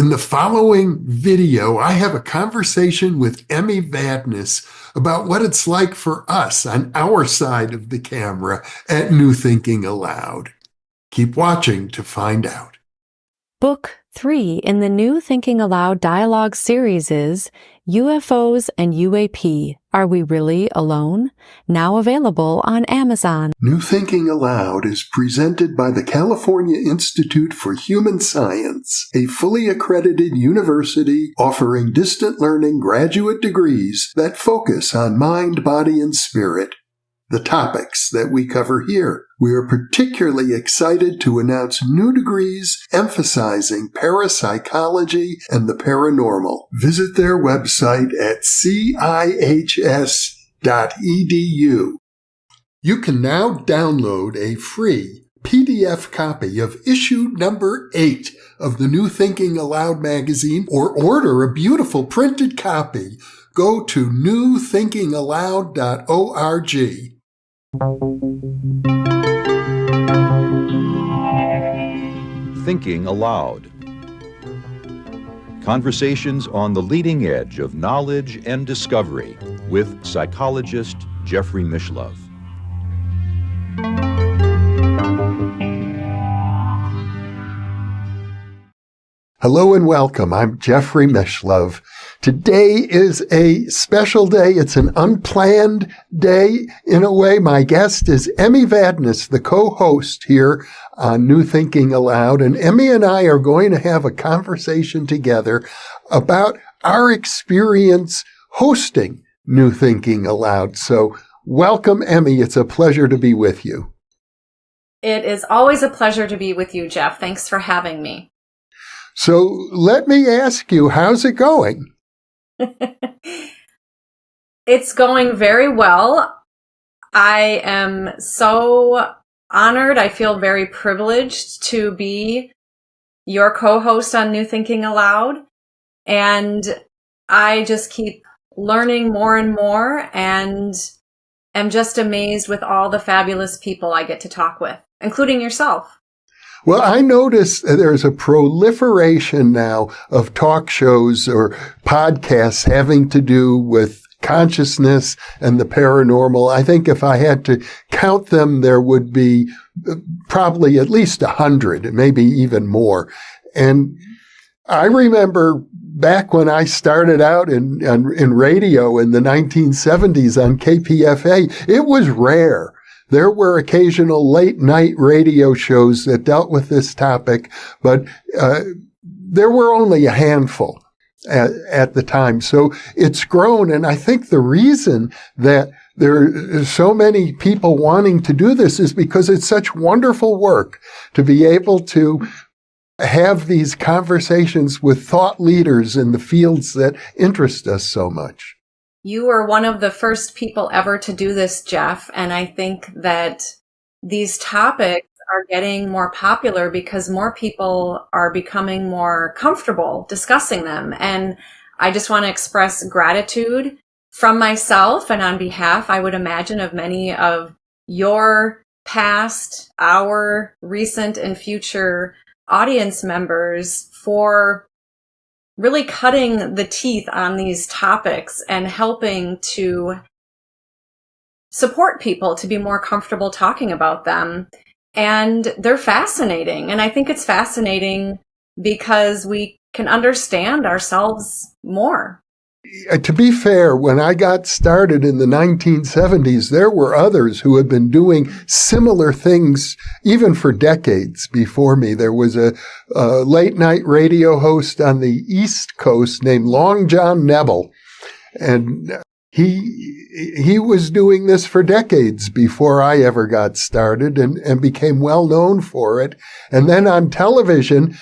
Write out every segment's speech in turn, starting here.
In the following video, I have a conversation with Emmy Vadnais about what it's like for us on our side of the camera at New Thinking Aloud. Keep watching to find out. Book 3 in the New Thinking Aloud dialogue series is UFOs and UAP, Are We Really Alone? Now available on Amazon. New Thinking Aloud is presented by the California Institute for Human Science, a fully accredited university offering distant learning graduate degrees that focus on mind, body, and spirit. The topics that we cover here. We are particularly excited to announce new degrees emphasizing parapsychology and the paranormal. Visit their website at cihs.edu. You can now download a free PDF copy of issue number 8 of the New Thinking Aloud magazine or order a beautiful printed copy. Go to newthinkingaloud.org. Thinking Aloud. Conversations on the leading edge of knowledge and discovery with psychologist Jeffrey Mishlove. Hello and welcome. I'm Jeffrey Mishlove. Today is a special day. It's an unplanned day. In a way, my guest is Emmy Vadnais, the co-host here on New Thinking Aloud. And Emmy and I are going to have a conversation together about our experience hosting New Thinking Aloud. So welcome, Emmy. It's a pleasure to be with you. It is always a pleasure to be with you, Jeff. Thanks for having me. So let me ask you, how's it going? It's going very well. I am so honored. I feel very privileged to be your co-host on New Thinking Aloud. And I just keep learning more and more and am just amazed with all the fabulous people I get to talk with, including yourself. Well, I notice there's a proliferation now of talk shows or podcasts having to do with consciousness and the paranormal. I think if I had to count them, there would be probably at least 100, maybe even more. And I remember back when I started out in radio in the 1970s on KPFA, it was rare. There were occasional late-night radio shows that dealt with this topic, but there were only a handful at the time. So it's grown, and I think the reason that there are so many people wanting to do this is because it's such wonderful work to be able to have these conversations with thought leaders in the fields that interest us so much. You were one of the first people ever to do this, Jeff, and I think that these topics are getting more popular because more people are becoming more comfortable discussing them. And I just want to express gratitude from myself and on behalf, I would imagine, of many of your past, our recent and future audience members for really cutting the teeth on these topics and helping to support people to be more comfortable talking about them. And they're fascinating. And I think it's fascinating because we can understand ourselves more. To be fair, when I got started in the 1970s, there were others who had been doing similar things even for decades before me. There was a late-night radio host on the East Coast named Long John Nebel, and he was doing this for decades before I ever got started and became well known for it. And then on television,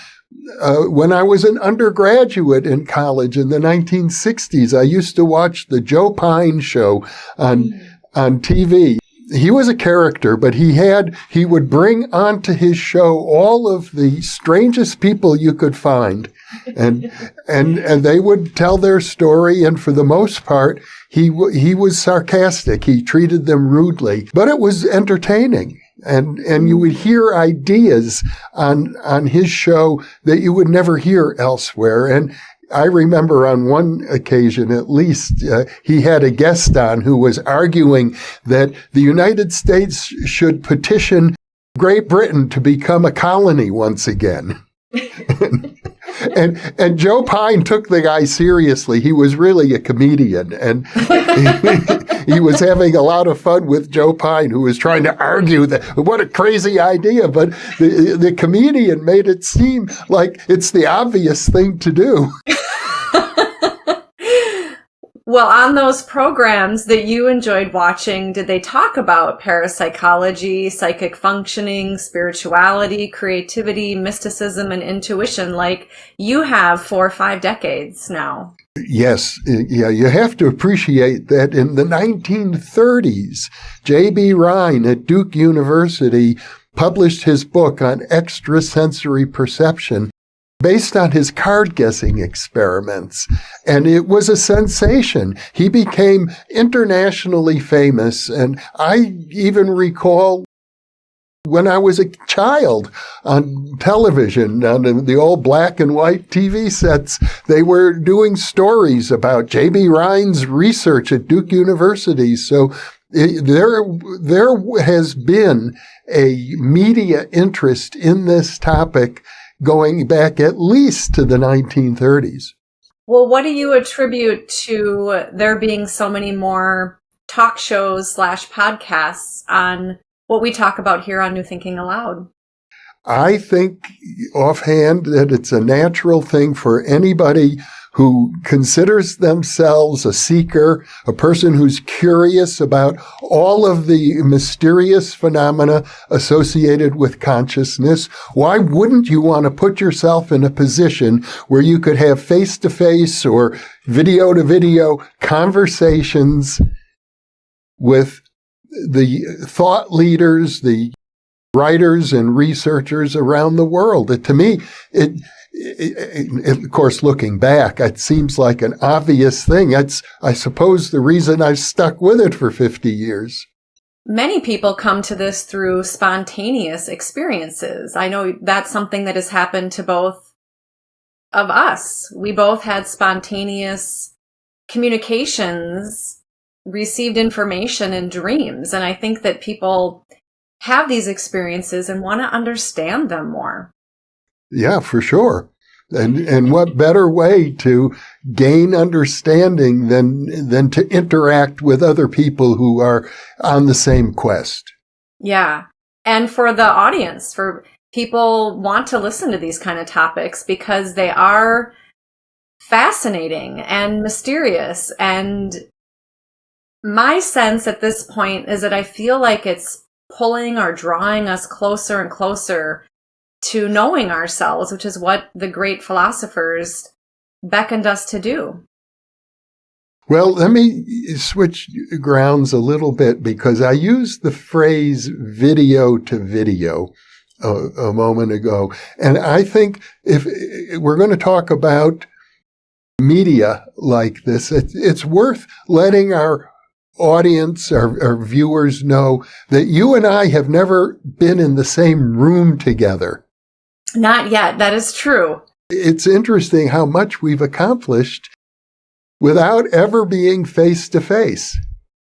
when I was an undergraduate in college in the 1960s, I used to watch the Joe Pine show on TV. He was a character, but he would bring onto his show all of the strangest people you could find. And they would tell their story. And for the most part, he was sarcastic. He treated them rudely, but it was entertaining. And you would hear ideas on his show that you would never hear elsewhere. And I remember on one occasion, at least, he had a guest on who was arguing that the United States should petition Great Britain to become a colony once again. And Joe Pine took the guy seriously. He was really a comedian, and he was having a lot of fun with Joe Pine, who was trying to argue that what a crazy idea. But the comedian made it seem like it's the obvious thing to do. Well, on those programs that you enjoyed watching, did they talk about parapsychology, psychic functioning, spirituality, creativity, mysticism, and intuition like you have for 5 decades now? Yes. Yeah, you have to appreciate that in the 1930s, J.B. Rhine at Duke University published his book on extrasensory perception based on his card guessing experiments. And it was a sensation. He became internationally famous. And I even recall when I was a child on television, on the old black and white TV sets, they were doing stories about J.B. Rhine's research at Duke University. So there has been a media interest in this topic going back at least to the 1930s. Well, what do you attribute to there being so many more talk shows / podcasts on what we talk about here on New Thinking Aloud? I think offhand that it's a natural thing for anybody who considers themselves a seeker, a person who's curious about all of the mysterious phenomena associated with consciousness. Why wouldn't you want to put yourself in a position where you could have face-to-face or video-to-video conversations with the thought leaders, the writers and researchers around the world? To me, of course, looking back, it seems like an obvious thing. It's, I suppose, the reason I've stuck with it for 50 years. Many people come to this through spontaneous experiences. I know that's something that has happened to both of us. We both had spontaneous communications, received information in dreams. And I think that people have these experiences and want to understand them more. Yeah, for sure. And what better way to gain understanding than to interact with other people who are on the same quest? Yeah. And for the audience, for people want to listen to these kind of topics because they are fascinating and mysterious. And my sense at this point is that I feel like it's pulling or drawing us closer and closer to knowing ourselves, which is what the great philosophers beckoned us to do. Well, let me switch grounds a little bit because I used the phrase video to video a moment ago. And I think if we're going to talk about media like this, it's worth letting our audience, our viewers know that you and I have never been in the same room together. Not yet. That is true. It's interesting how much we've accomplished without ever being face to face.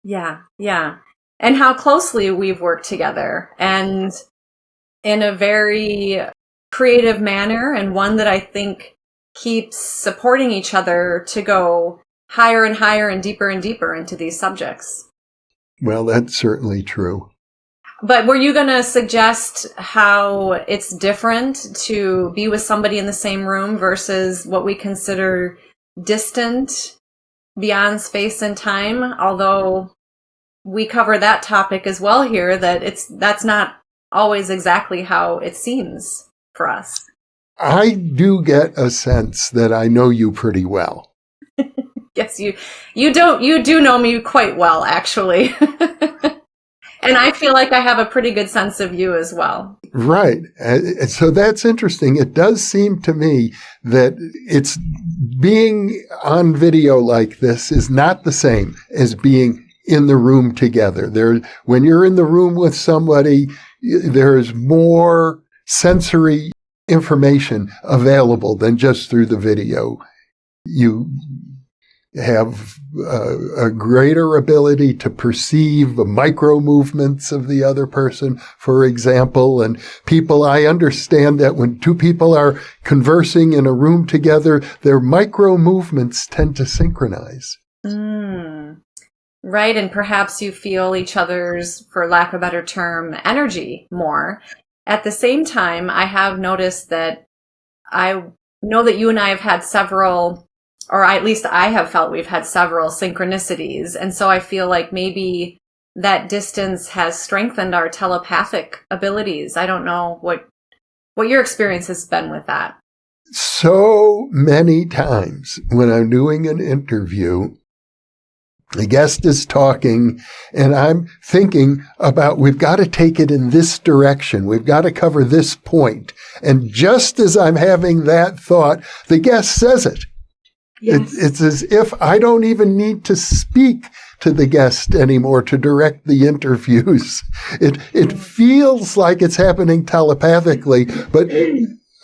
Yeah, yeah. And how closely we've worked together and in a very creative manner, and one that I think keeps supporting each other to go higher and higher and deeper into these subjects. Well, that's certainly true. But were you going to suggest how it's different to be with somebody in the same room versus what we consider distant beyond space and time? Although we cover that topic as well here, that's not always exactly how it seems for us. I do get a sense that I know you pretty well. Yes, you do know me quite well, actually. And I feel like I have a pretty good sense of you as well. Right. So that's interesting. It does seem to me that it's being on video like this is not the same as being in the room together. When you're in the room with somebody, there's more sensory information available than just through the video. You have a greater ability to perceive the micro movements of the other person, for example. And I understand that when two people are conversing in a room together, their micro movements tend to synchronize. Right. And perhaps you feel each other's, for lack of a better term, energy more. At the same time, I have noticed that I know that you and I have had several, or at least I have felt we've had several synchronicities. And so I feel like maybe that distance has strengthened our telepathic abilities. I don't know what your experience has been with that. So many times when I'm doing an interview, the guest is talking and I'm thinking about, we've got to take it in this direction. We've got to cover this point. And just as I'm having that thought, the guest says it. Yes. It's as if I don't even need to speak to the guest anymore to direct the interviews. It feels like it's happening telepathically, but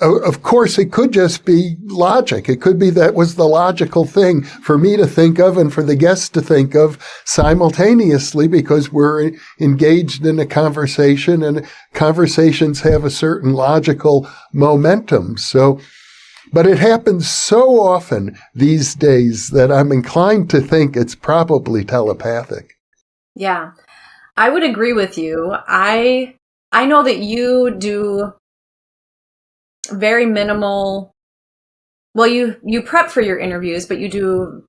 of course it could just be logic. It could be that was the logical thing for me to think of and for the guest to think of simultaneously, because we're engaged in a conversation and conversations have a certain logical momentum. But it happens so often these days that I'm inclined to think it's probably telepathic. Yeah, I would agree with you. I know that you do very minimal, well, you prep for your interviews, but you do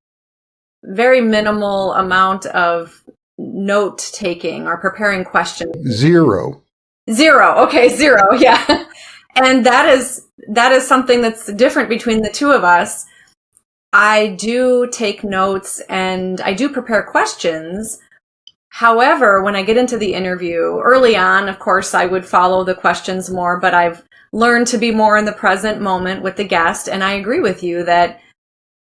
very minimal amount of note taking or preparing questions. Zero. Okay, zero. Yeah. And that is something that's different between the two of us. I do take notes and I do prepare questions. However, when I get into the interview, early on, of course, I would follow the questions more, but I've learned to be more in the present moment with the guest. And I agree with you that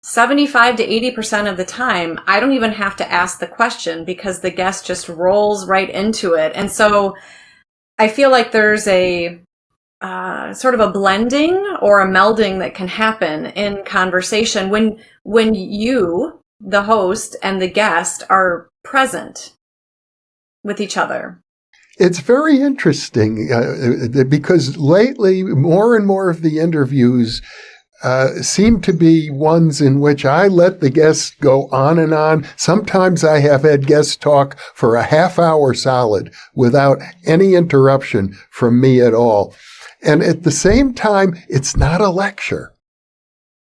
75 to 80% of the time, I don't even have to ask the question because the guest just rolls right into it. And so I feel like there's a sort of a blending or a melding that can happen in conversation when you, the host, and the guest are present with each other. It's very interesting because lately more and more of the interviews seem to be ones in which I let the guests go on and on. Sometimes I have had guests talk for a half hour solid without any interruption from me at all. And at the same time, it's not a lecture.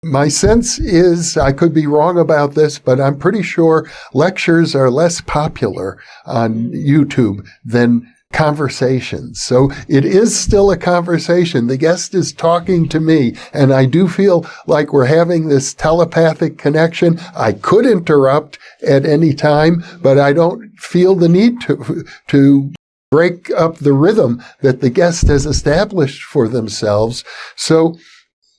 My sense is, I could be wrong about this, but I'm pretty sure lectures are less popular on YouTube than conversations. So it is still a conversation. The guest is talking to me, and I do feel like we're having this telepathic connection. I could interrupt at any time, but I don't feel the need to break up the rhythm that the guest has established for themselves. So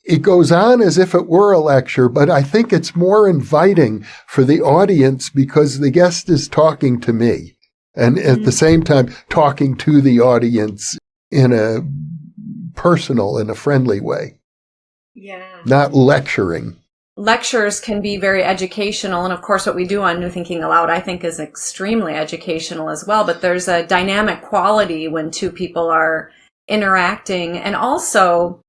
it goes on as if it were a lecture, but I think it's more inviting for the audience because the guest is talking to me and at the same time talking to the audience in a personal and a friendly way. Yeah. Not lecturing. Lectures can be very educational. And of course, what we do on New Thinking Aloud, I think, is extremely educational as well. But there's a dynamic quality when two people are interacting. And also,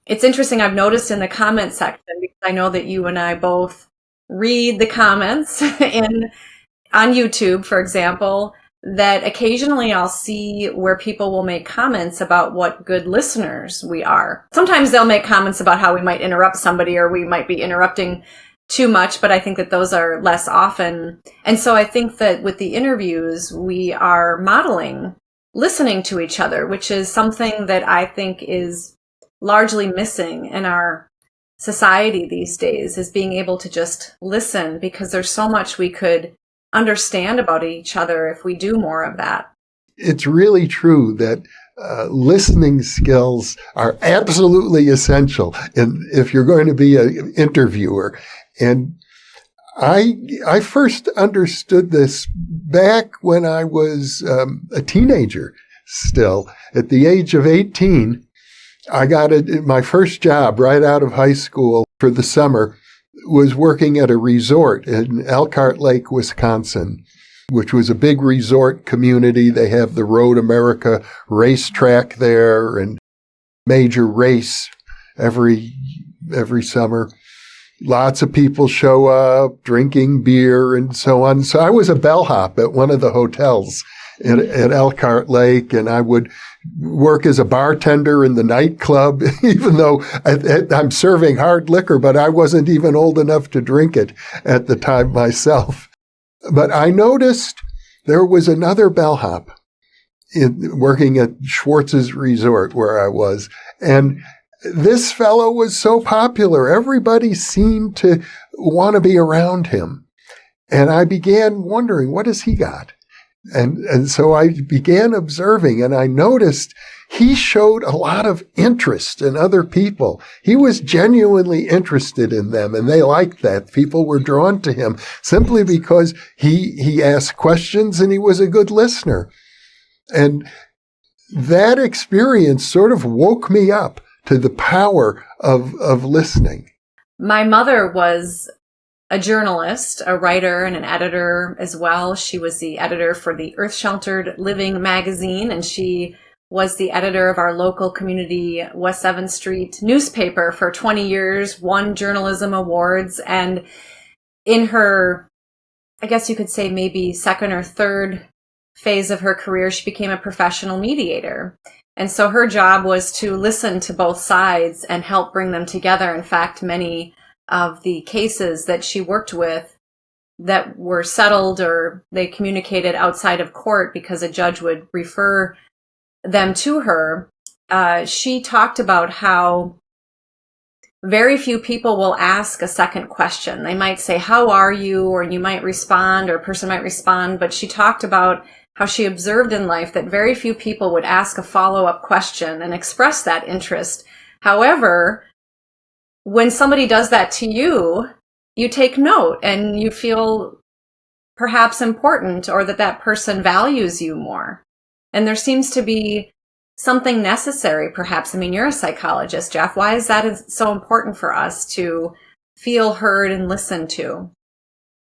it's interesting, I've noticed in the comment section, because I know that you and I both read the comments on YouTube, for example, that occasionally I'll see where people will make comments about what good listeners we are. Sometimes they'll make comments about how we might interrupt somebody or we might be interrupting too much, but I think that those are less often. And so I think that with the interviews, we are modeling listening to each other, which is something that I think is largely missing in our society these days, is being able to just listen, because there's so much we could understand about each other if we do more of that. It's really true that listening skills are absolutely essential if you're going to be an interviewer. And I first understood this back when I was a teenager. still. At the age of 18, I got my first job right out of high school for the summer was working at a resort in Elkhart Lake, Wisconsin, which was a big resort community. They have the Road America racetrack there and major race every summer. Lots of people show up drinking beer and so on. So I was a bellhop at one of the hotels at Elkhart Lake, and I would work as a bartender in the nightclub, even though I'm serving hard liquor, but I wasn't even old enough to drink it at the time myself. But I noticed there was another bellhop working at Schwartz's Resort where I was, and this fellow was so popular. Everybody seemed to want to be around him. And I began wondering, what has he got? And so I began observing, and I noticed he showed a lot of interest in other people. He was genuinely interested in them, and they liked that. People were drawn to him simply because he asked questions and he was a good listener. And that experience sort of woke me up to the power of listening. My mother was a journalist, a writer, and an editor as well. She was the editor for the Earth Sheltered Living magazine, and she was the editor of our local community West 7th Street newspaper for 20 years, won journalism awards, and in her, I guess you could say maybe second or third phase of her career, she became a professional mediator. And so her job was to listen to both sides and help bring them together. In fact, many of the cases that she worked with that were settled or they communicated outside of court because a judge would refer them to her, she talked about how very few people will ask a second question. They might say, "How are you?" or you might respond, or a person might respond. But she talked about how she observed in life that very few people would ask a follow-up question and express that interest. However, when somebody does that to you, you take note and you feel perhaps important, or that person values you more. And there seems to be something necessary, perhaps. I mean, you're a psychologist, Jeff. Why is that so important for us to feel heard and listened to?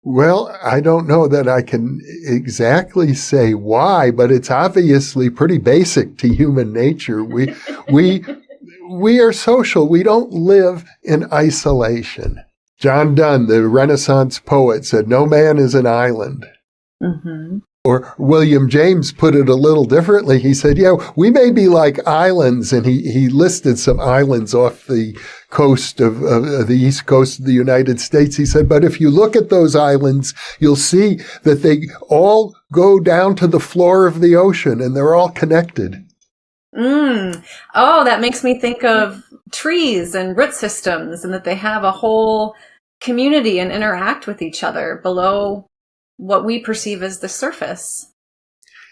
Well, I don't know that I can exactly say why, but it's obviously pretty basic to human nature. We are social. We don't live in isolation. John Donne, the Renaissance poet, said, "No man is an island." Mm-hmm. Or William James put it a little differently. He said, "Yeah, we may be like islands," and he listed some islands off the coast of the east coast of the United States. He said, "But if you look at those islands, you'll see that they all go down to the floor of the ocean, and they're all connected." Oh, that makes me think of trees and root systems, and that they have a whole community and interact with each other below what we perceive as the surface.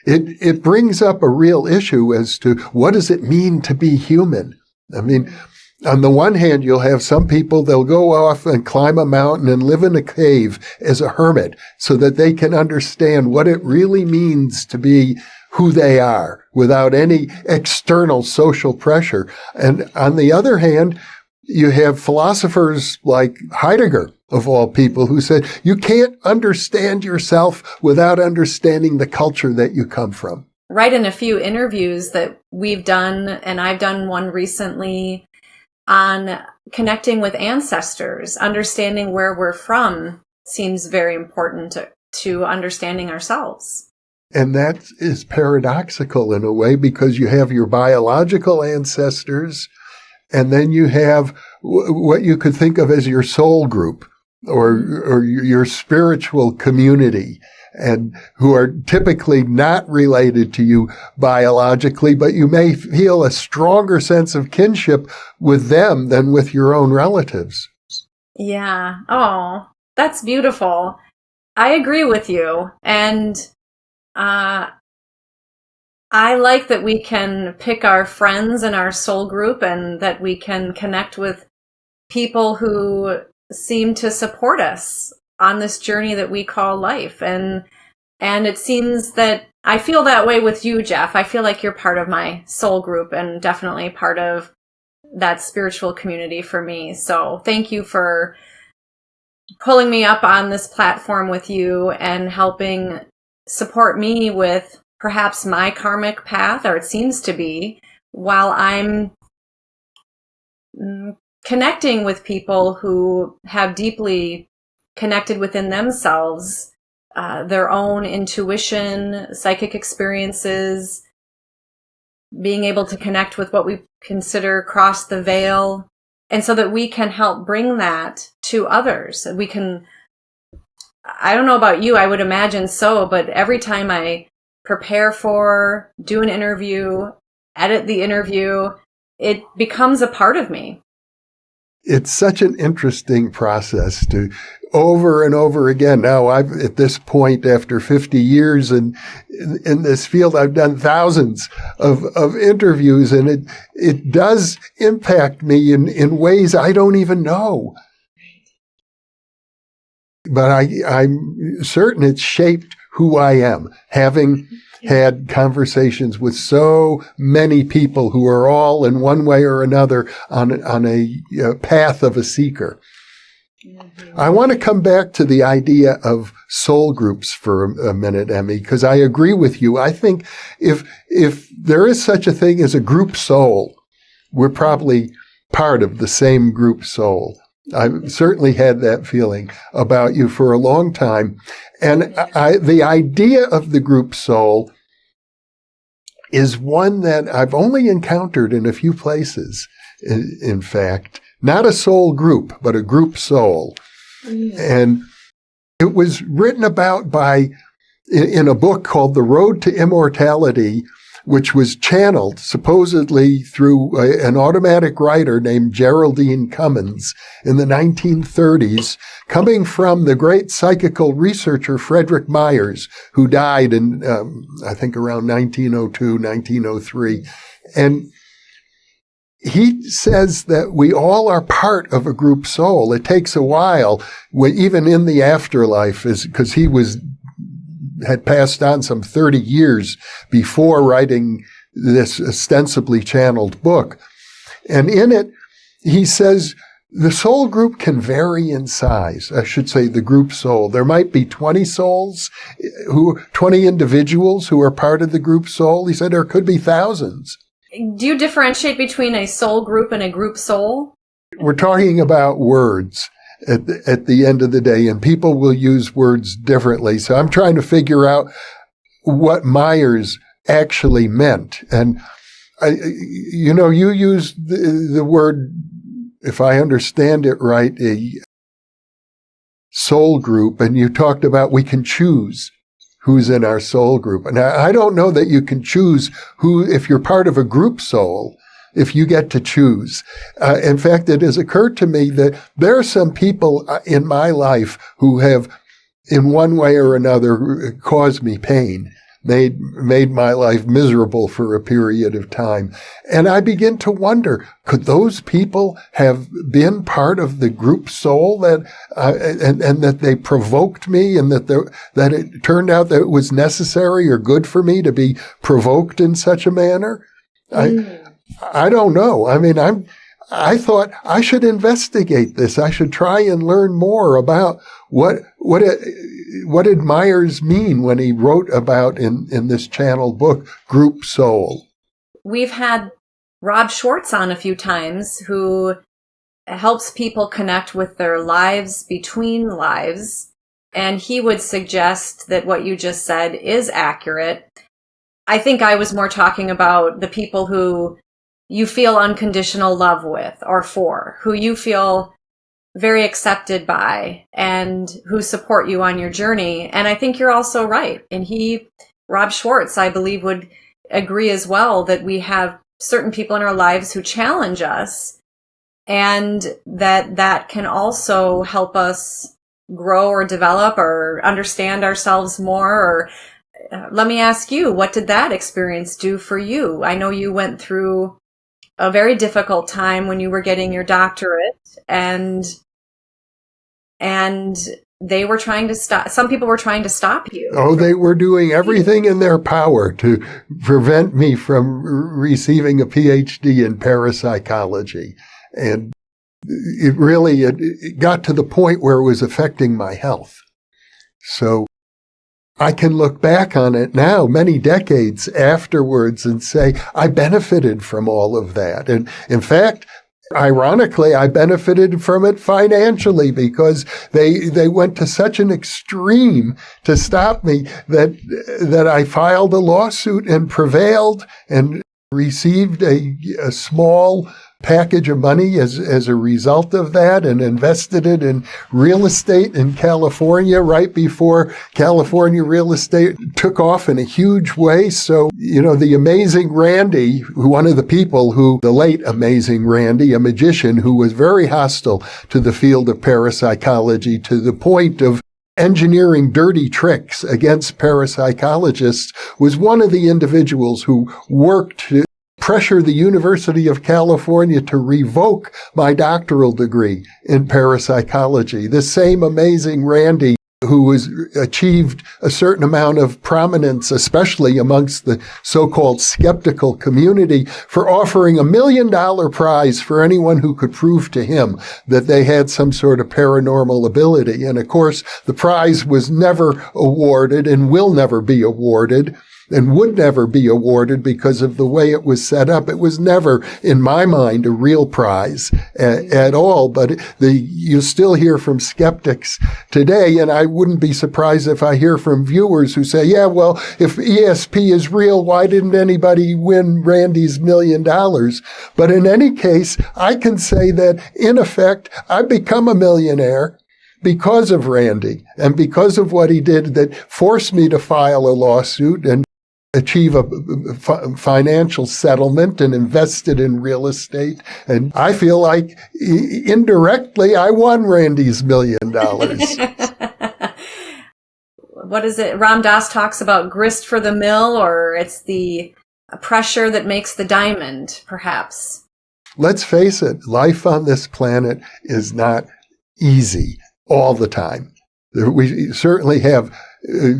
It brings up a real issue as to what does it mean to be human? I mean, on the one hand, you'll have some people, they'll go off and climb a mountain and live in a cave as a hermit so that they can understand what it really means to be who they are without any external social pressure. And on the other hand, you have philosophers like Heidegger, of all people, who said, you can't understand yourself without understanding the culture that you come from. Right, in a few interviews that we've done, and I've done one recently on connecting with ancestors, understanding where we're from seems very important to understanding ourselves. And that is paradoxical in a way, because you have your biological ancestors, and then you have what you could think of as your soul group, or your spiritual community, and who are typically not related to you biologically, but you may feel a stronger sense of kinship with them than with your own relatives. Yeah. Oh, that's beautiful. I agree with you. And I like that we can pick our friends in our soul group, and that we can connect with people who seem to support us on this journey that we call life. And it seems that I feel that way with you, Jeff. I feel like you're part of my soul group and definitely part of that spiritual community for me. So thank you for pulling me up on this platform with you and helping support me with perhaps my karmic path, or it seems to be, while I'm connecting with people who have deeply connected within themselves their own intuition, psychic experiences, being able to connect with what we consider cross the veil, and so that we can help bring that to others. We can, I don't know about you, I would imagine so, but every time I prepare for, do an interview, edit the interview, it becomes a part of me. It's such an interesting process to over and over again. Now, I've at this point, after 50 years in this field, I've done thousands of interviews, and it does impact me in ways I don't even know. But I'm certain it's shaped who I am, having had conversations with so many people who are all in one way or another on a path of a seeker. Mm-hmm. I want to come back to the idea of soul groups for a minute, Emmy, because I agree with you. I think if there is such a thing as a group soul, we're probably part of the same group soul. I've certainly had that feeling about you for a long time. And the idea of the group soul is one that I've only encountered in a few places, in fact. Not a soul group, but a group soul. Mm. And it was written about in a book called The Road to Immortality, which was channeled supposedly through an automatic writer named Geraldine Cummins in the 1930s, coming from the great psychical researcher Frederick Myers, who died in, I think, around 1902, 1903. And he says that we all are part of a group soul. It takes a while, even in the afterlife, because he had passed on some 30 years before writing this ostensibly channeled book. And in it, he says the soul group can vary in size. I should say the group soul. There might be 20 souls, 20 individuals who are part of the group soul. He said there could be thousands. Do you differentiate between a soul group and a group soul? We're talking about words at the end of the day, and people will use words differently. So I'm trying to figure out what Myers actually meant. And, you used the word, if I understand it right, a soul group, and you talked about we can choose who's in our soul group. And I don't know that you can choose if you're part of a group soul, if you get to choose. In fact, it has occurred to me that there are some people in my life who have, in one way or another, caused me pain, made my life miserable for a period of time. And I begin to wonder, could those people have been part of the group soul that, and that they provoked me, and that it turned out that it was necessary or good for me to be provoked in such a manner? I don't know. I mean, I thought I should investigate this. I should try and learn more about what did Myers mean when he wrote about in this channeled book, group soul. We've had Rob Schwartz on a few times, who helps people connect with their lives between lives. And he would suggest that what you just said is accurate. I think I was more talking about the people who you feel unconditional love with or for, who you feel very accepted by and who support you on your journey. And I think you're also right. And Rob Schwartz, I believe, would agree as well that we have certain people in our lives who challenge us, and that can also help us grow or develop or understand ourselves more. Or let me ask you, what did that experience do for you? I know you went through a very difficult time when you were getting your doctorate, and they were trying to stop, some people were trying to stop you. Oh, they were doing everything in their power to prevent me from receiving a PhD in parapsychology. And it got to the point where it was affecting my health. So I can look back on it now, many decades afterwards, and say, I benefited from all of that. And in fact, ironically, I benefited from it financially because they went to such an extreme to stop me that I filed a lawsuit and prevailed and received a small package of money as a result of that, and invested it in real estate in California right before California real estate took off in a huge way. So, the amazing Randy, one of the people the late amazing Randy, a magician who was very hostile to the field of parapsychology to the point of engineering dirty tricks against parapsychologists, was one of the individuals who worked to pressure the University of California to revoke my doctoral degree in parapsychology. The same amazing Randy who achieved a certain amount of prominence, especially amongst the so-called skeptical community, for offering $1 million prize for anyone who could prove to him that they had some sort of paranormal ability. And of course, the prize was never awarded and will never be awarded, and would never be awarded because of the way it was set up. It was never, in my mind, a real prize at all. But you still hear from skeptics today, and I wouldn't be surprised if I hear from viewers who say, yeah, well, if ESP is real, why didn't anybody win Randy's $1 million? But in any case, I can say that, in effect, I've become a millionaire because of Randy and because of what he did that forced me to file a lawsuit and achieve a financial settlement and invested in real estate. And I feel like indirectly I won Randy's $1 million. What is it? Ram Dass talks about grist for the mill, or it's the pressure that makes the diamond, perhaps. Let's face it, life on this planet is not easy all the time. We certainly have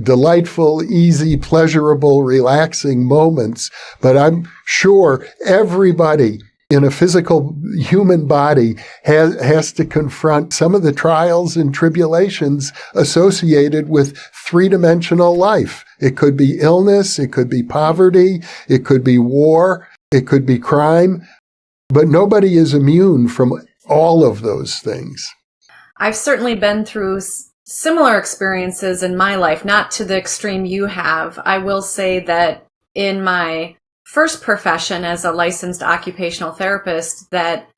delightful, easy, pleasurable, relaxing moments, but I'm sure everybody in a physical human body has to confront some of the trials and tribulations associated with three-dimensional life. It could be illness, it could be poverty, it could be war, it could be crime, but nobody is immune from all of those things. I've certainly been through similar experiences in my life, not to the extreme you have. I will say that in my first profession as a licensed occupational therapist, that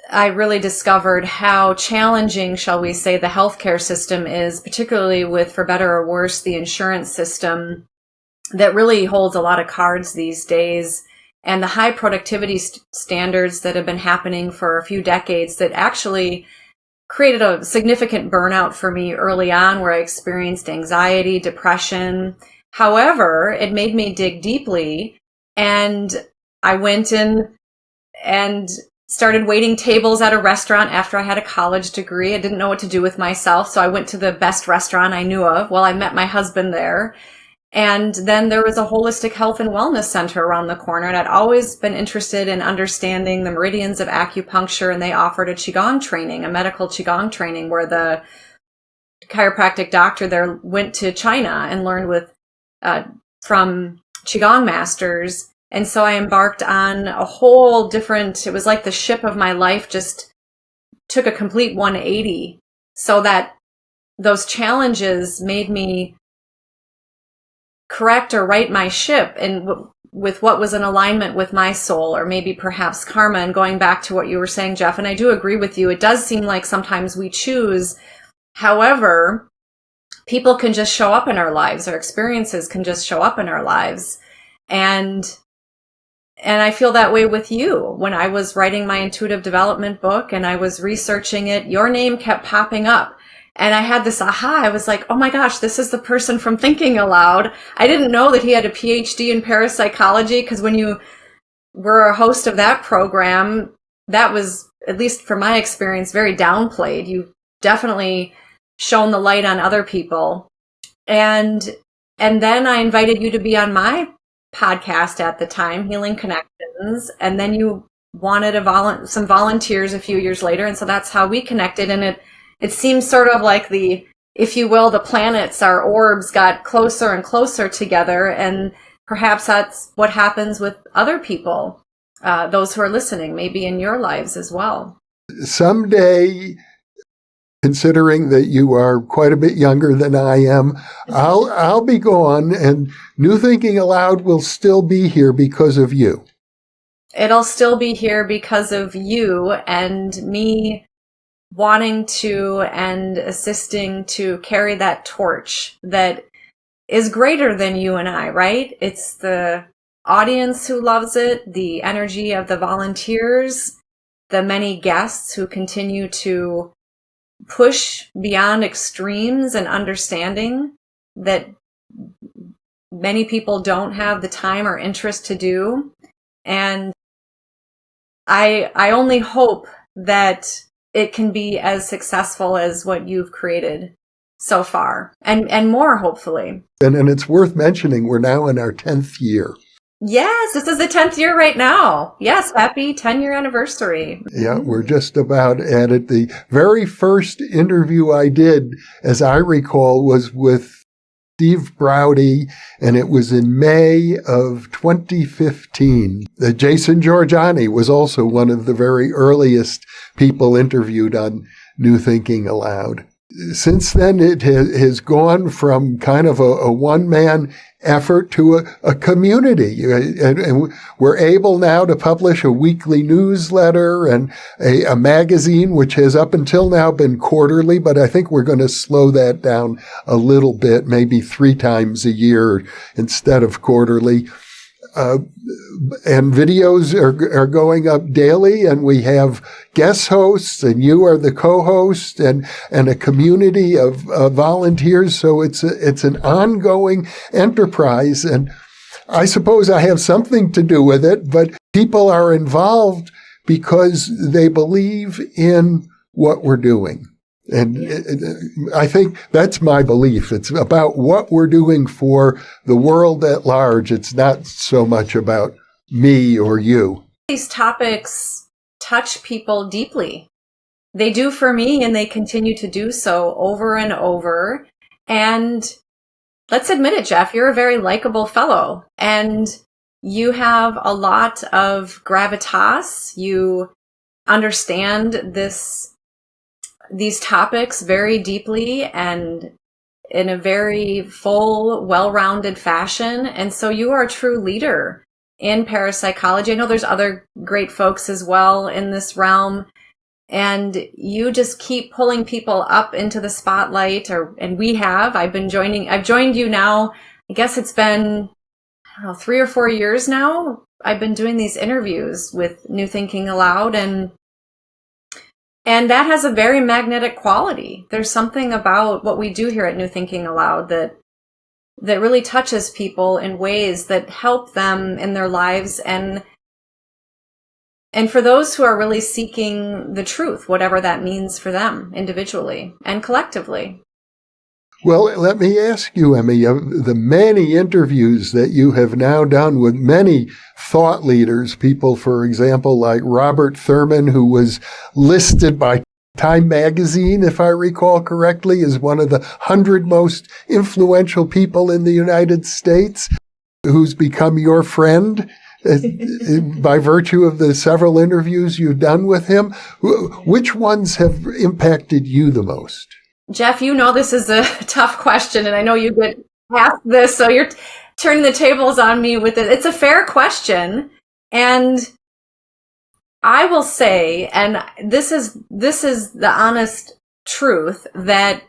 I really discovered how challenging, shall we say, the healthcare system is, particularly with, for better or worse, the insurance system that really holds a lot of cards these days, and the high productivity standards that have been happening for a few decades that actually created a significant burnout for me early on, where I experienced anxiety, depression. However, it made me dig deeply, and I went in and started waiting tables at a restaurant after I had a college degree. I didn't know what to do with myself, so I went to the best restaurant I knew of. Well, I met my husband there. And then there was a holistic health and wellness center around the corner. And I'd always been interested in understanding the meridians of acupuncture. And they offered a Qigong training, a medical Qigong training, where the chiropractic doctor there went to China and learned from Qigong masters. And so I embarked on a whole different, it was like the ship of my life just took a complete 180. So that those challenges made me correct or right my ship and with what was in alignment with my soul, or maybe perhaps karma. And going back to what you were saying, Jeff, and I do agree with you, it does seem like sometimes we choose. However, people can just show up in our lives, or experiences can just show up in our lives. And I feel that way with you. When I was writing my intuitive development book and I was researching it, your name kept popping up. And I had this aha. I was like, oh my gosh, this is the person from Thinking Aloud. I didn't know that he had a PhD in parapsychology, because when you were a host of that program, that was, at least from my experience, very downplayed. You definitely shone the light on other people. And then I invited you to be on my podcast at the time, Healing Connections. And then you wanted some volunteers a few years later. And so that's how we connected. And it seems sort of like if you will, the planets, our orbs got closer and closer together. And perhaps that's what happens with other people, those who are listening, maybe in your lives as well. Someday, considering that you are quite a bit younger than I am, I'll be gone, and New Thinking Aloud will still be here because of you. It'll still be here because of you and me wanting to and assisting to carry that torch that is greater than you and I, right? It's the audience who loves it, the energy of the volunteers, the many guests who continue to push beyond extremes and understanding that many people don't have the time or interest to do. And I only hope that it can be as successful as what you've created so far, and more, hopefully. And it's worth mentioning, we're now in our 10th year. Yes, this is the 10th year right now. Yes, happy 10-year anniversary. Yeah, we're just about at it. The very first interview I did, as I recall, was with Steve Browdy, and it was in May of 2015. Jason Giorgiani was also one of the very earliest people interviewed on New Thinking Aloud. Since then, it has gone from kind of a one-man effort to a community. And we're able now to publish a weekly newsletter and a magazine, which has up until now been quarterly, but I think we're going to slow that down a little bit, maybe 3 times a year instead of quarterly. And videos are going up daily, and we have guest hosts, and you are the co-host, and a community of volunteers. So it's an ongoing enterprise, and I suppose I have something to do with it, but people are involved because they believe in what we're doing. And I think that's my belief. It's about what we're doing for the world at large. It's not so much about me or you. These topics touch people deeply. They do for me, and they continue to do so over and over. And let's admit it, Jeff, you're a very likable fellow, and you have a lot of gravitas. You understand these topics very deeply and in a very full, well-rounded fashion. And so you are a true leader in parapsychology. I know there's other great folks as well in this realm, and you just keep pulling people up into the spotlight. I've joined you now. I guess it's been, 3 or 4 years now. I've been doing these interviews with New Thinking Aloud, and that has a very magnetic quality. There's something about what we do here at New Thinking Aloud that really touches people in ways that help them in their lives, and for those who are really seeking the truth, whatever that means for them individually and collectively. Well, let me ask you, Emmy, of the many interviews that you have now done with many thought leaders, people, for example, like Robert Thurman, who was listed by Time magazine, if I recall correctly, as one of the 100 most influential people in the United States, who's become your friend by virtue of the several interviews you've done with him. Which ones have impacted you the most? Jeff, this is a tough question, and I know you get asked this, so you're turning the tables on me with it. It's a fair question, and I will say, and this is the honest truth, that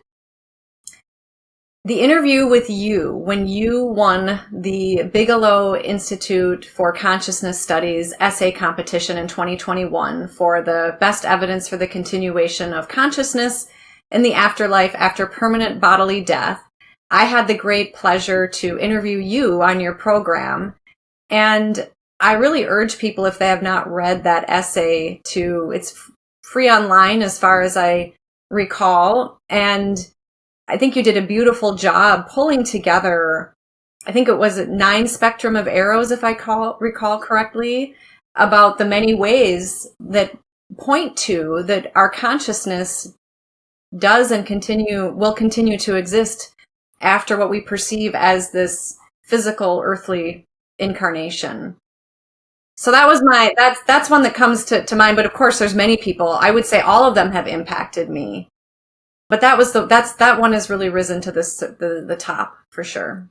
the interview with you, when you won the Bigelow Institute for Consciousness Studies essay competition in 2021 for the best evidence for the continuation of consciousness in the afterlife after permanent bodily death, I had the great pleasure to interview you on your program. And I really urge people, if they have not read that essay, it's free online as far as I recall. And I think you did a beautiful job pulling together, I think it was 9 spectrum of arrows, if I recall correctly, about the many ways that point to that our consciousness does and will continue to exist after what we perceive as this physical earthly incarnation. So that was that's one that comes to mind. But of course, there's many people. I would say all of them have impacted me. But that one has really risen to the top for sure.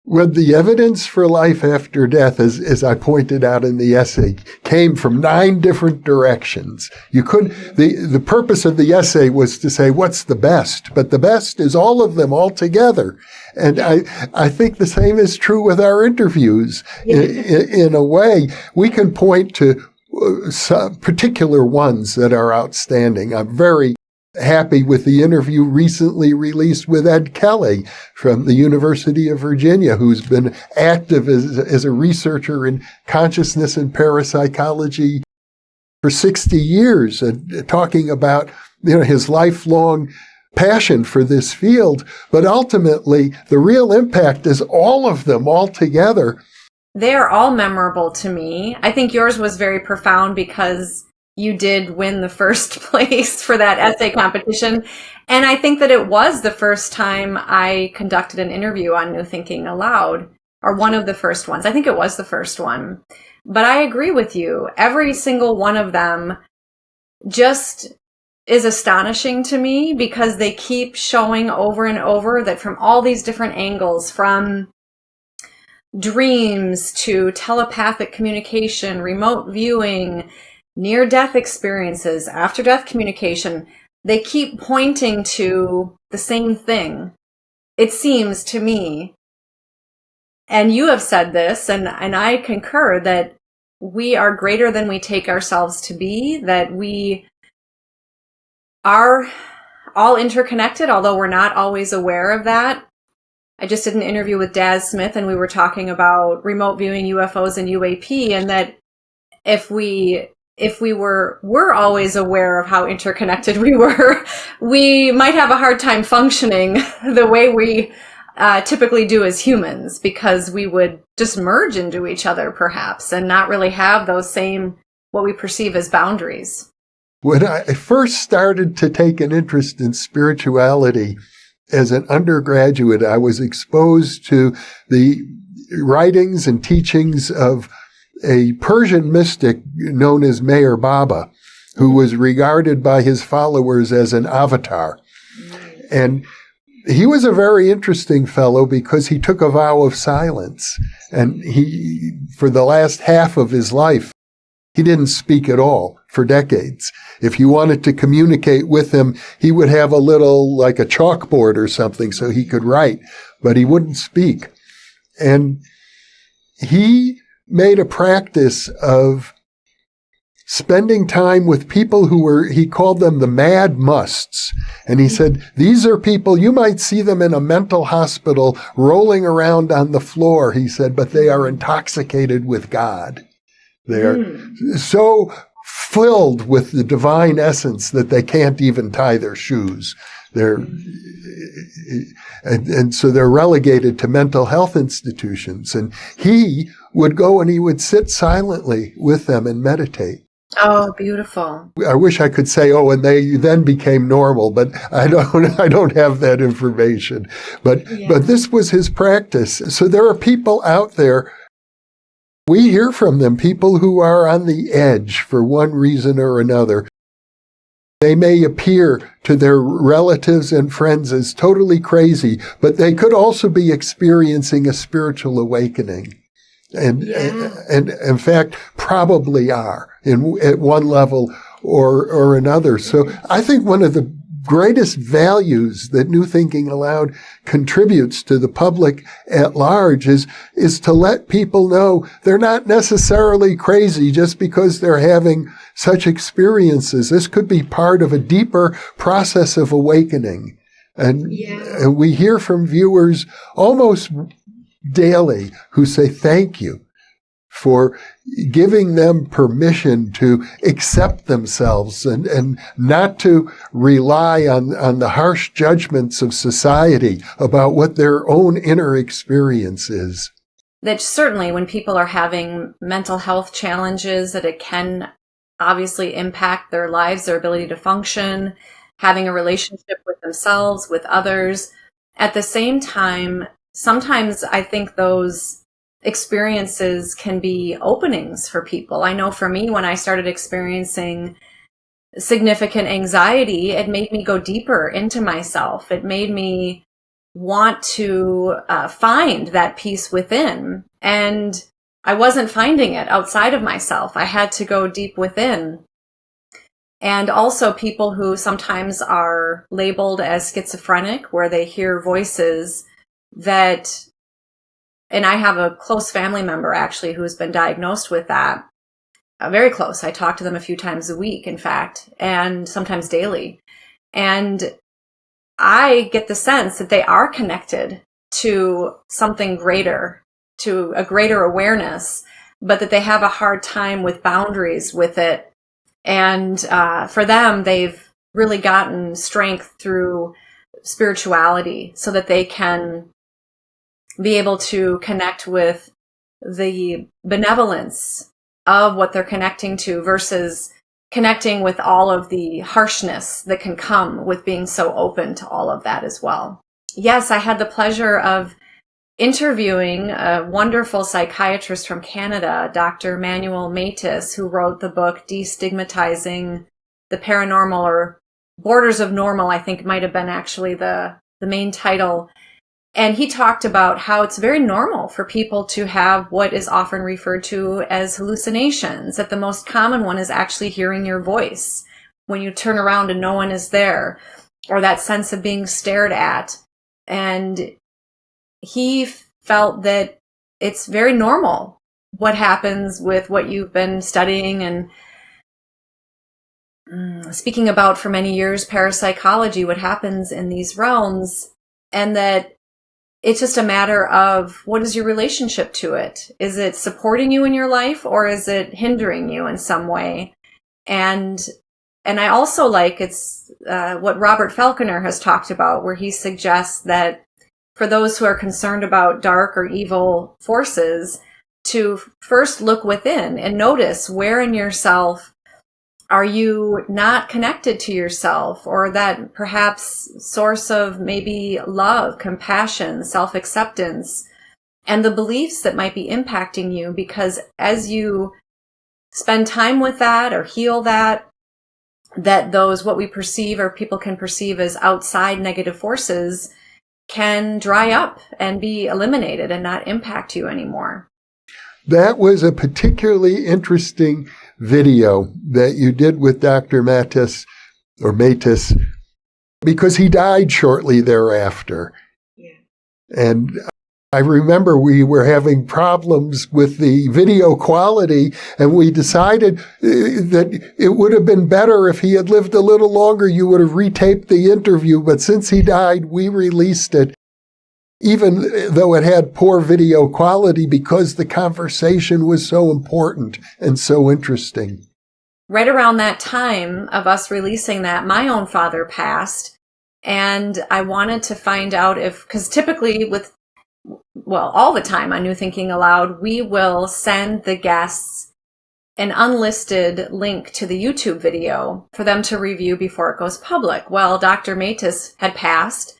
Well, the evidence for life after death, as I pointed out in the essay, came from 9 different directions. The purpose of the essay was to say what's the best, but the best is all of them all together. And I think the same is true with our interviews. In a way, we can point to some particular ones that are outstanding. I'm very happy with the interview recently released with Ed Kelly from the University of Virginia, who's been active as a researcher in consciousness and parapsychology for 60 years, and talking about his lifelong passion for this field. But ultimately, the real impact is all of them all together. They are all memorable to me. I think yours was very profound because you did win the first place for that essay competition. And I think that it was the first time I conducted an interview on New Thinking Aloud, or one of the first ones. I think it was the first one. But I agree with you. Every single one of them just is astonishing to me because they keep showing over and over that from all these different angles, from dreams to telepathic communication, remote viewing, near-death experiences, after-death communication, they keep pointing to the same thing, it seems to me. And you have said this, and I concur, that we are greater than we take ourselves to be, that we are all interconnected, although we're not always aware of that. I just did an interview with Daz Smith, and we were talking about remote viewing UFOs and UAP, and that if we were always aware of how interconnected we were, we might have a hard time functioning the way we typically do as humans, because we would just merge into each other perhaps and not really have those same, what we perceive as boundaries. When I first started to take an interest in spirituality as an undergraduate, I was exposed to the writings and teachings of a Persian mystic known as Meher Baba, who was regarded by his followers as an avatar. And he was a very interesting fellow because he took a vow of silence. And for the last half of his life, he didn't speak at all for decades. If you wanted to communicate with him, he would have a little, like a chalkboard or something so he could write, but he wouldn't speak. And he made a practice of spending time with people he called them the mad musts. And he said, these are people, you might see them in a mental hospital rolling around on the floor, he said, but they are intoxicated with God. They're so filled with the divine essence that they can't even tie their shoes. And so they're relegated to mental health institutions. And he would go and he would sit silently with them and meditate. Oh, beautiful. I wish I could say, and they then became normal, but I don't have that information. But this was his practice. So there are people out there, we hear from them, people who are on the edge for one reason or another. They may appear to their relatives and friends as totally crazy, but they could also be experiencing a spiritual awakening. And in fact, probably are at one level or another. So I think one of the greatest values that New Thinking Aloud contributes to the public at large is to let people know they're not necessarily crazy just because they're having such experiences. This could be part of a deeper process of awakening. And we hear from viewers almost daily who say, thank you. for giving them permission to accept themselves and not to rely on the harsh judgments of society about what their own inner experience is. That certainly when people are having mental health challenges, that it can obviously impact their lives, their ability to function, having a relationship with themselves, with others. At the same time, sometimes I think those experiences can be openings for people. I know for me, when I started experiencing significant anxiety, it made me go deeper into myself. It made me want to find that peace within. And I wasn't finding it outside of myself. I had to go deep within. And also people who sometimes are labeled as schizophrenic, where they hear voices that, and I have a close family member actually who has been diagnosed with that, very close. I talk to them a few times a week, in fact, and sometimes daily. And I get the sense that they are connected to something greater, to a greater awareness, but that they have a hard time with boundaries with it. And for them, they've really gotten strength through spirituality so that they can be able to connect with the benevolence of what they're connecting to versus connecting with all of the harshness that can come with being so open to all of that as well. Yes, I had the pleasure of interviewing a wonderful psychiatrist from Canada, Dr. Manuel Matus, who wrote the book Destigmatizing the Paranormal, or Borders of Normal, I think might have been actually the main title. And he talked about how it's very normal for people to have what is often referred to as hallucinations, that the most common one is actually hearing your voice when you turn around and no one is there, or that sense of being stared at. And he felt that it's very normal what happens with what you've been studying and speaking about for many years, parapsychology, what happens in these realms, and that it's just a matter of what is your relationship to it? Is it supporting you in your life, or is it hindering you in some way? And I also like it's what Robert Falconer has talked about, where he suggests that for those who are concerned about dark or evil forces, to first look within and notice where in yourself are you not connected to yourself, or that perhaps source of maybe love, compassion, self-acceptance, and the beliefs that might be impacting you. Because as you spend time with that or heal that those what we perceive or people can perceive as outside negative forces can dry up and be eliminated and not impact you anymore. That was a particularly interesting video that you did with Dr. Matus, because he died shortly thereafter. Yeah. And I remember we were having problems with the video quality, and we decided that it would have been better if he had lived a little longer. You would have retaped the interview, but since he died, we released it, even though it had poor video quality, because the conversation was so important and so interesting. Right around that time of us releasing that, my own father passed, and I wanted to find out because typically all the time on New Thinking Aloud, we will send the guests an unlisted link to the YouTube video for them to review before it goes public. Well, Dr. Matus had passed,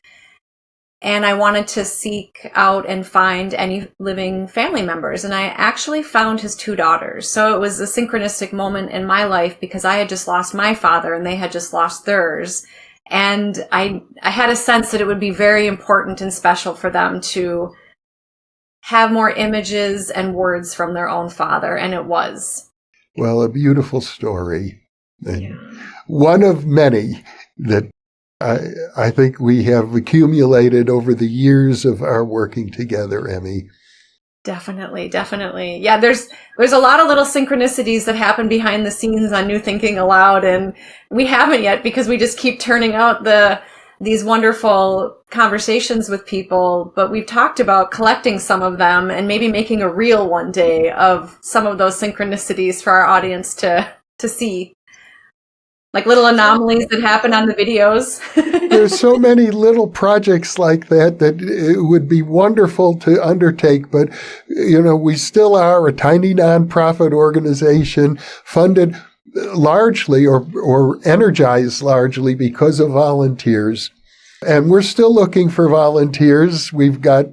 and I wanted to seek out and find any living family members. And I actually found his two daughters. So it was a synchronistic moment in my life because I had just lost my father and they had just lost theirs. And I had a sense that it would be very important and special for them to have more images and words from their own father. And it was. Well, a beautiful story. And yeah. One of many that I think we have accumulated over the years of our working together, Emmy. Definitely. Yeah, there's a lot of little synchronicities that happen behind the scenes on New Thinking Aloud, and we haven't yet because we just keep turning out the these wonderful conversations with people, but we've talked about collecting some of them and maybe making a reel one day of some of those synchronicities for our audience to see. Like little anomalies that happen on the videos. There's so many little projects like that it would be wonderful to undertake, but, we still are a tiny nonprofit organization funded largely or energized largely because of volunteers. And we're still looking for volunteers. We've got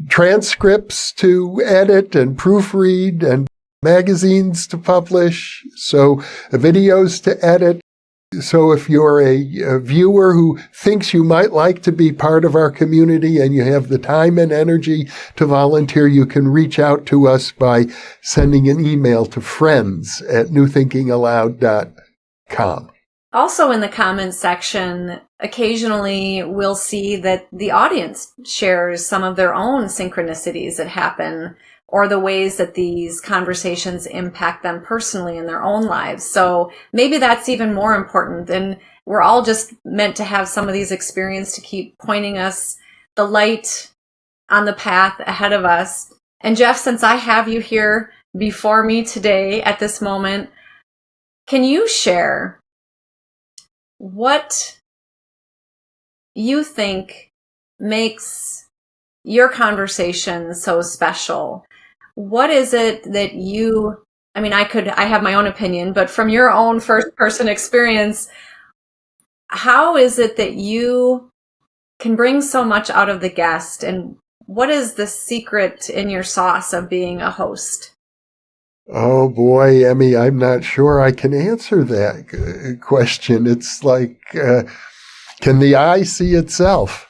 transcripts to edit and proofread and magazines to publish, so videos to edit. So if you're a viewer who thinks you might like to be part of our community and you have the time and energy to volunteer, you can reach out to us by sending an email to friends@newthinkingaloud.com. Also in the comments section, occasionally we'll see that the audience shares some of their own synchronicities that happen, or the ways that these conversations impact them personally in their own lives. So maybe that's even more important. And we're all just meant to have some of these experiences to keep pointing us the light on the path ahead of us. And Jeff, since I have you here before me today at this moment, can you share what you think makes your conversation so special? What is it that I have my own opinion, but from your own first person experience, how is it that you can bring so much out of the guest? And what is the secret in your sauce of being a host? Oh boy, Emmy, I'm not sure I can answer that question. It's like, can the eye see itself?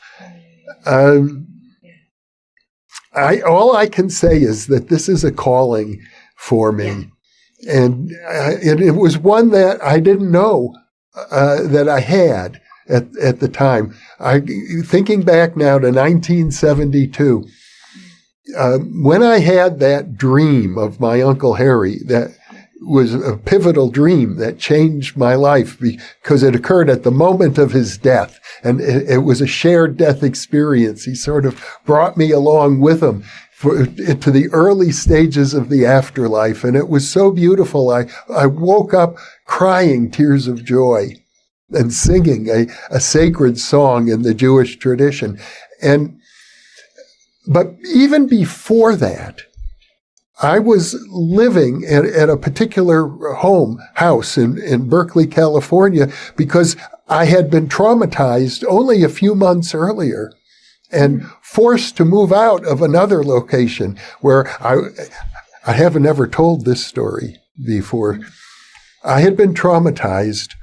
All I can say is that this is a calling for me. Yeah. And it was one that I didn't know that I had at the time. Thinking back now to 1972, when I had that dream of my Uncle Harry, that was a pivotal dream that changed my life because it occurred at the moment of his death. And it was a shared death experience. He sort of brought me along with him into the early stages of the afterlife. And it was so beautiful. I woke up crying tears of joy and singing a sacred song in the Jewish tradition. But even before that, I was living at a particular house in Berkeley, California, because I had been traumatized only a few months earlier and forced to move out of another location where I haven't ever told this story before. I had been traumatized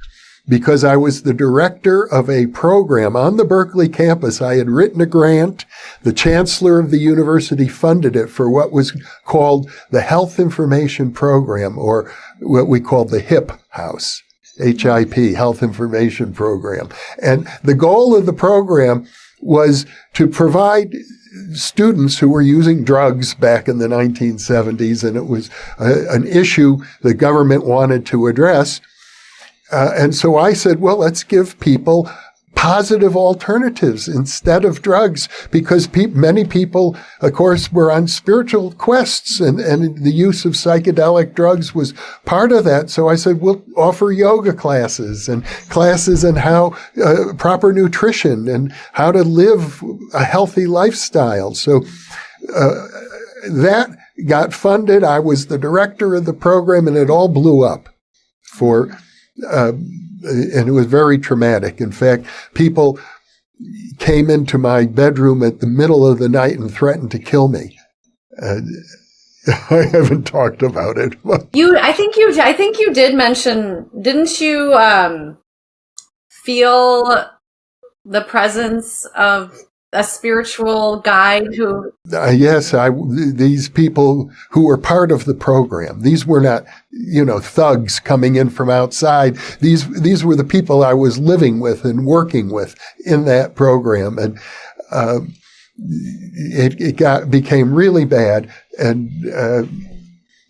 because I was the director of a program on the Berkeley campus. I had written a grant. The chancellor of the university funded it for what was called the Health Information Program, or what we call the HIP House, HIP, Health Information Program. And the goal of the program was to provide students who were using drugs back in the 1970s, and it was an issue the government wanted to address. And so I said, well, let's give people positive alternatives instead of drugs, because many people, of course, were on spiritual quests, and the use of psychedelic drugs was part of that. So I said, we'll offer yoga classes and classes in how proper nutrition and how to live a healthy lifestyle. So that got funded. I was the director of the program, and it all blew up and it was very traumatic. In fact, people came into my bedroom at the middle of the night and threatened to kill me. I haven't talked about it. I think you did mention, didn't you feel the presence of a spiritual guide who... Yes, these people who were part of the program. These were not, thugs coming in from outside. These were the people I was living with and working with in that program. And it became really bad. And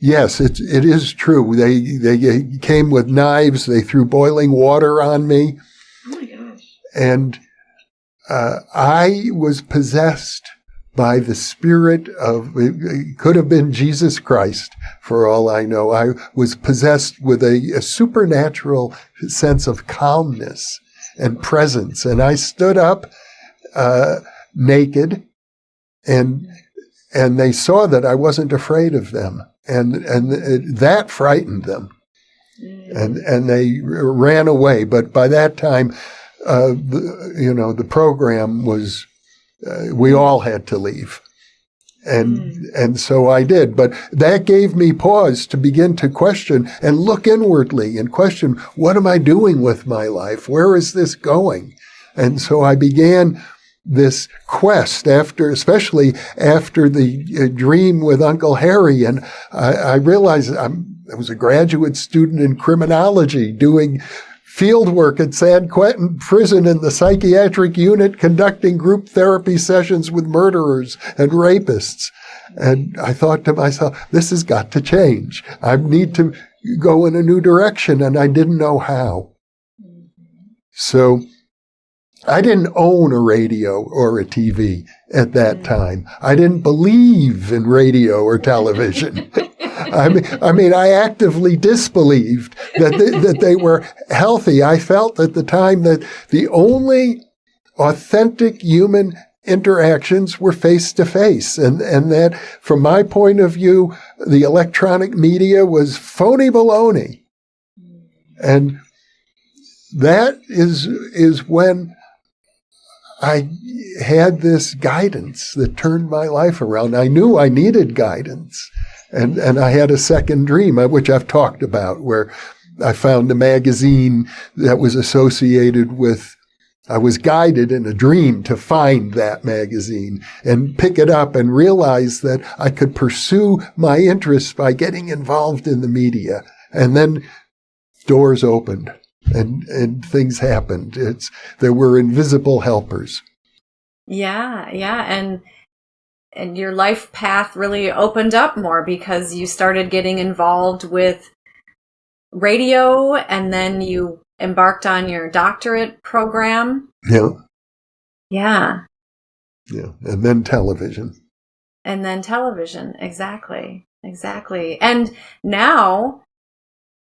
yes, it is true. They came with knives. They threw boiling water on me. And I was possessed by the spirit of, it could have been Jesus Christ, for all I know. I was possessed with a supernatural sense of calmness and presence. And I stood up naked, and they saw that I wasn't afraid of them. And that frightened them. And they ran away. But by that time, the program was, we all had to leave. And so I did. But that gave me pause to begin to question and look inwardly and question, what am I doing with my life? Where is this going? And so I began this quest especially after the dream with Uncle Harry. And I realized I was a graduate student in criminology doing field work at San Quentin Prison in the psychiatric unit, conducting group therapy sessions with murderers and rapists. And I thought to myself, this has got to change. I need to go in a new direction, and I didn't know how. So I didn't own a radio or a TV at that time. I didn't believe in radio or television. I mean, I actively disbelieved that they were healthy. I felt at the time that the only authentic human interactions were face to face, and that from my point of view, the electronic media was phony baloney. And that is when I had this guidance that turned my life around. I knew I needed guidance. And I had a second dream, which I've talked about, where I found a magazine that was associated with, I was guided in a dream to find that magazine and pick it up and realize that I could pursue my interests by getting involved in the media. And then doors opened and things happened. There were invisible helpers. Yeah. And your life path really opened up more because you started getting involved with radio, and then you embarked on your doctorate program. Yeah. And then television. Exactly. And now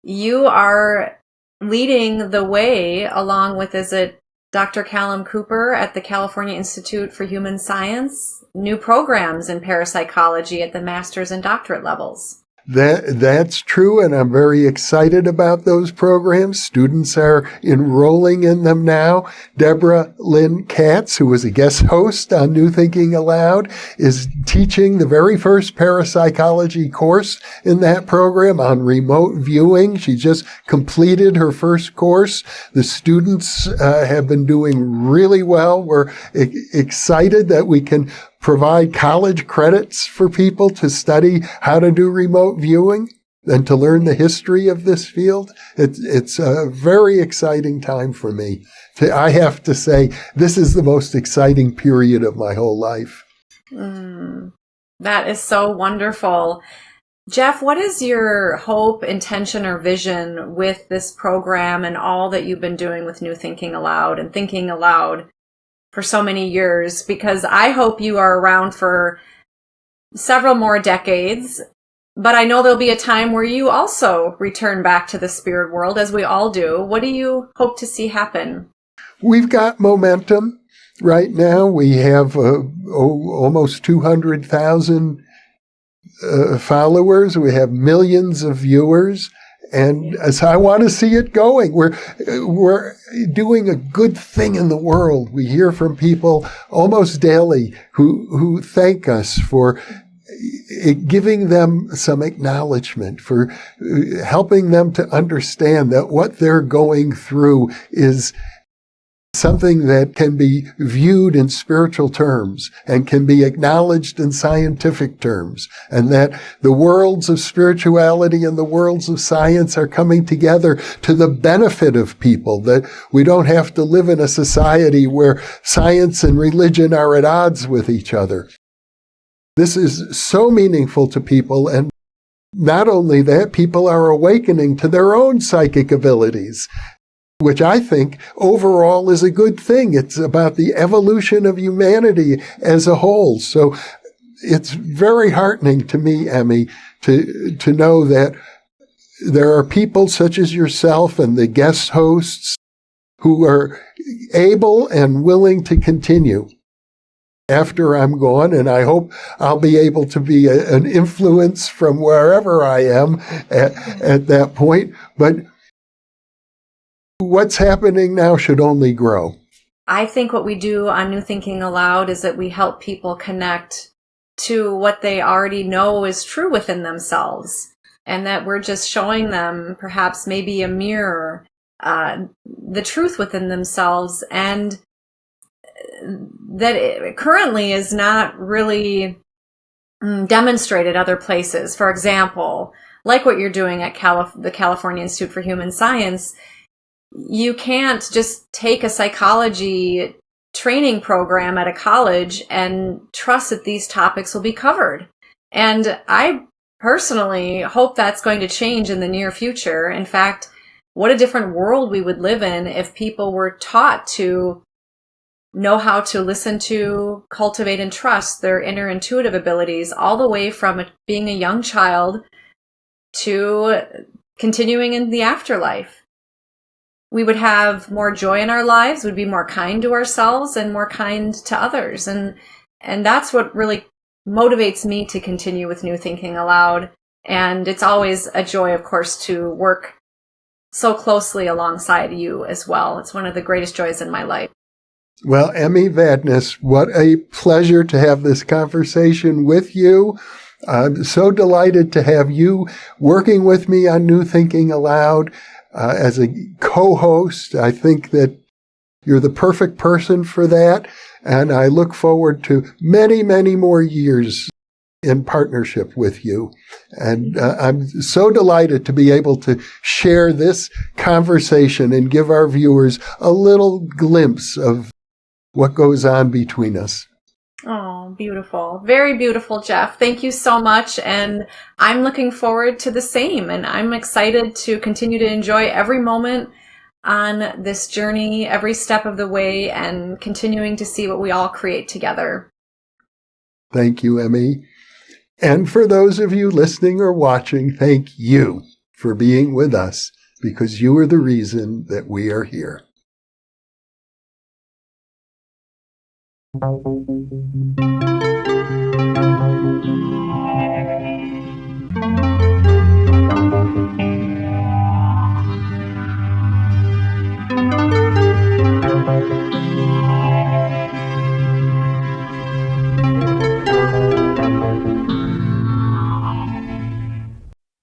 you are leading the way along with, is it Dr. Callum Cooper at the California Institute for Human Science, new programs in parapsychology at the master's and doctorate levels. That's true, and I'm very excited about those programs. Students are enrolling in them now. Deborah Lynn Katz, who was a guest host on New Thinking Aloud, is teaching the very first parapsychology course in that program on remote viewing. She just completed her first course. The students have been doing really well. We're excited that we can provide college credits for people to study how to do remote viewing and to learn the history of this field. It's a very exciting time for me. I have to say, this is the most exciting period of my whole life. That is so wonderful. Jeff, what is your hope, intention, or vision with this program and all that you've been doing with New Thinking Aloud and Thinking Aloud for so many years? Because I hope you are around for several more decades, but I know there'll be a time where you also return back to the spirit world, as we all do. What do you hope to see happen? We've got momentum right now. We have almost 200,000 followers. We have millions of viewers. And so I want to see it going. We're doing a good thing in the world. We hear from people almost daily who thank us for giving them some acknowledgement, for helping them to understand that what they're going through is something that can be viewed in spiritual terms and can be acknowledged in scientific terms, and that the worlds of spirituality and the worlds of science are coming together to the benefit of people, that we don't have to live in a society where science and religion are at odds with each other. This is so meaningful to people, and not only that, people are awakening to their own psychic abilities. which I think overall is a good thing. It's about the evolution of humanity as a whole. So it's very heartening to me, Emmy, to know that there are people such as yourself and the guest hosts who are able and willing to continue after I'm gone, and I hope I'll be able to be an influence from wherever I am at that point. But what's happening now should only grow. I think what we do on New Thinking Aloud is that we help people connect to what they already know is true within themselves, and that we're just showing them perhaps maybe a mirror, the truth within themselves, and that it currently is not really demonstrated other places. For example, like what you're doing at the California Institute for Human Science, you can't just take a psychology training program at a college and trust that these topics will be covered. And I personally hope that's going to change in the near future. In fact, what a different world we would live in if people were taught to know how to listen to, cultivate, and trust their inner intuitive abilities all the way from being a young child to continuing in the afterlife. We would have more joy in our lives, would be more kind to ourselves and more kind to others. And that's what really motivates me to continue with New Thinking Aloud. And it's always a joy, of course, to work so closely alongside you as well. It's one of the greatest joys in my life. Well, Emmy Vadnais, what a pleasure to have this conversation with you. I'm so delighted to have you working with me on New Thinking Aloud as a co-host. I think that you're the perfect person for that, and I look forward to many, many more years in partnership with you. And I'm so delighted to be able to share this conversation and give our viewers a little glimpse of what goes on between us. Oh, beautiful. Very beautiful, Jeff. Thank you so much. And I'm looking forward to the same. And I'm excited to continue to enjoy every moment on this journey, every step of the way, and continuing to see what we all create together. Thank you, Emmy. And for those of you listening or watching, thank you for being with us, because you are the reason that we are here.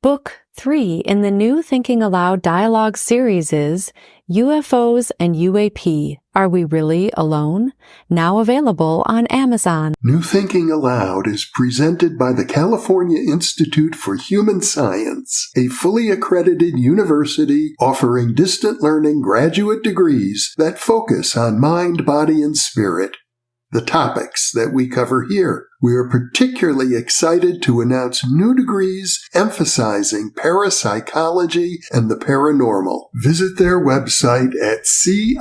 Book 3 in the New Thinking Aloud dialogue series is UFOs and UAP, Are We Really Alone? Now available on Amazon. New Thinking Aloud is presented by the California Institute for Human Science, a fully accredited university offering distant learning graduate degrees that focus on mind, body, and spirit. The topics that we cover here. We are particularly excited to announce new degrees emphasizing parapsychology and the paranormal. Visit their website at cihs.edu.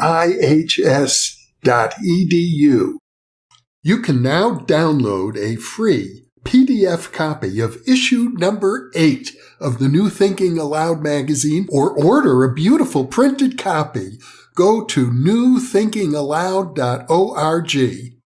You can now download a free PDF copy of issue number 8 of the New Thinking Aloud magazine, or order a beautiful printed copy. Go to newthinkingaloud.org.